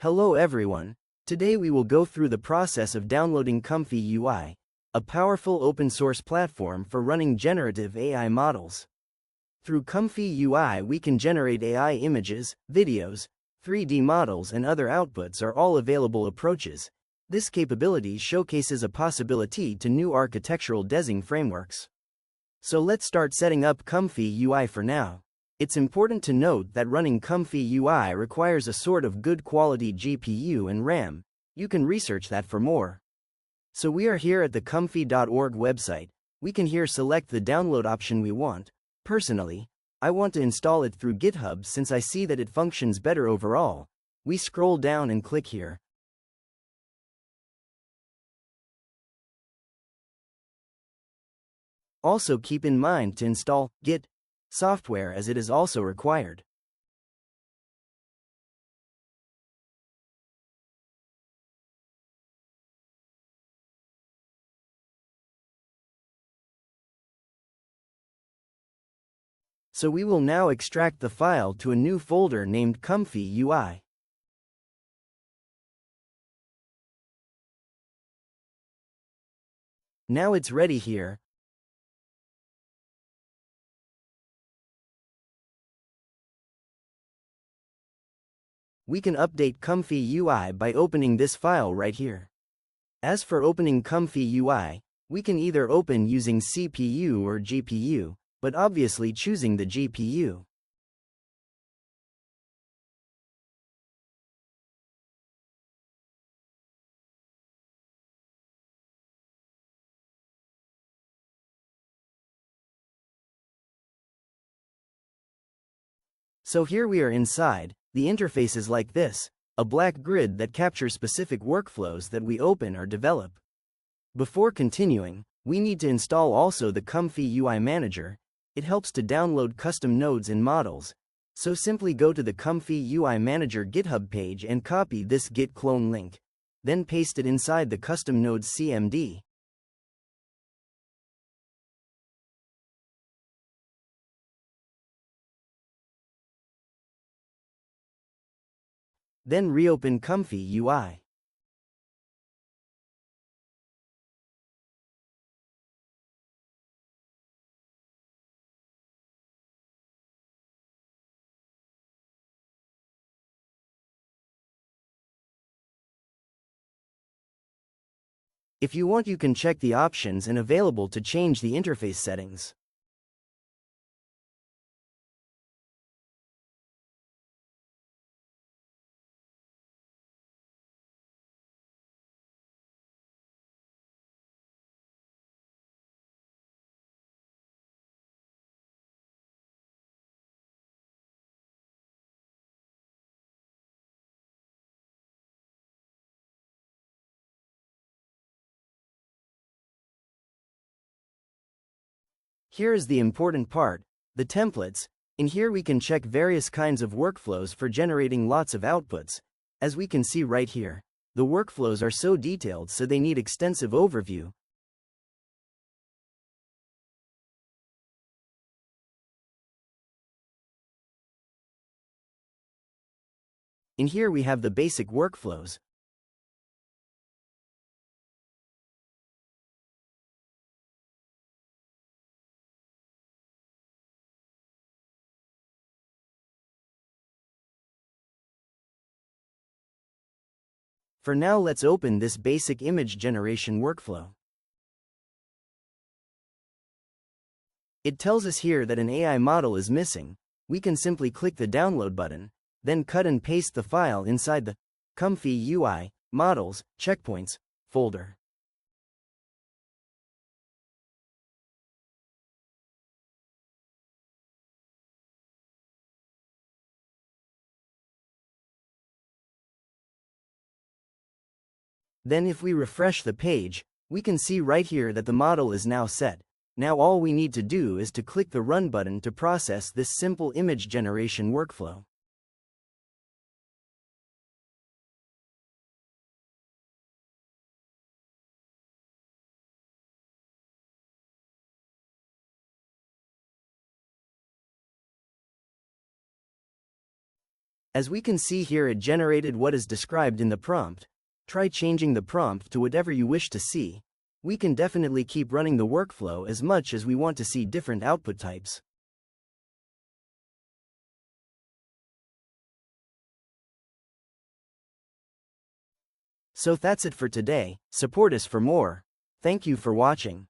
Hello everyone. Today we will go through the process of downloading ComfyUI, a powerful open-source platform for running generative AI models. Through ComfyUI we can generate AI images, videos, 3D models and other outputs are all available approaches. This capability showcases a possibility to new architectural design frameworks. So let's start setting up ComfyUI for now. It's important to note that running ComfyUI requires a sort of good quality GPU and RAM. You can research that for more. So we are here at the comfy.org website. We can here select the download option we want. Personally, I want to install it through GitHub since I see that it functions better overall. We scroll down and click here. Also keep in mind to install Git software as it is also required. So we will now extract the file to a new folder named ComfyUI. Now it's ready here. We can update ComfyUI by opening this file right here. As for opening ComfyUI, we can either open using CPU or GPU, but obviously choosing the GPU. So here we are inside. The interface is like this, a black grid that captures specific workflows that we open or develop. Before continuing, we need to install also the ComfyUI Manager. It helps to download custom nodes and models. So simply go to the ComfyUI Manager GitHub page and copy this git clone link. Then paste it inside the custom nodes CMD. Then reopen ComfyUI. If you want, you can check the options and available to change the interface settings. Here is the important part, the templates. In here we can check various kinds of workflows for generating lots of outputs. As we can see right here, the workflows are so detailed so they need extensive overview. In here we have the basic workflows. For now, let's open this basic image generation workflow. It tells us here that an AI model is missing. We can simply click the download button, then cut and paste the file inside the ComfyUI Models Checkpoints folder. Then if we refresh the page, we can see right here that the model is now set. Now all we need to do is to click the Run button to process this simple image generation workflow. As we can see here, it generated what is described in the prompt. Try changing the prompt to whatever you wish to see. We can definitely keep running the workflow as much as we want to see different output types. So that's it for today. Support us for more. Thank you for watching.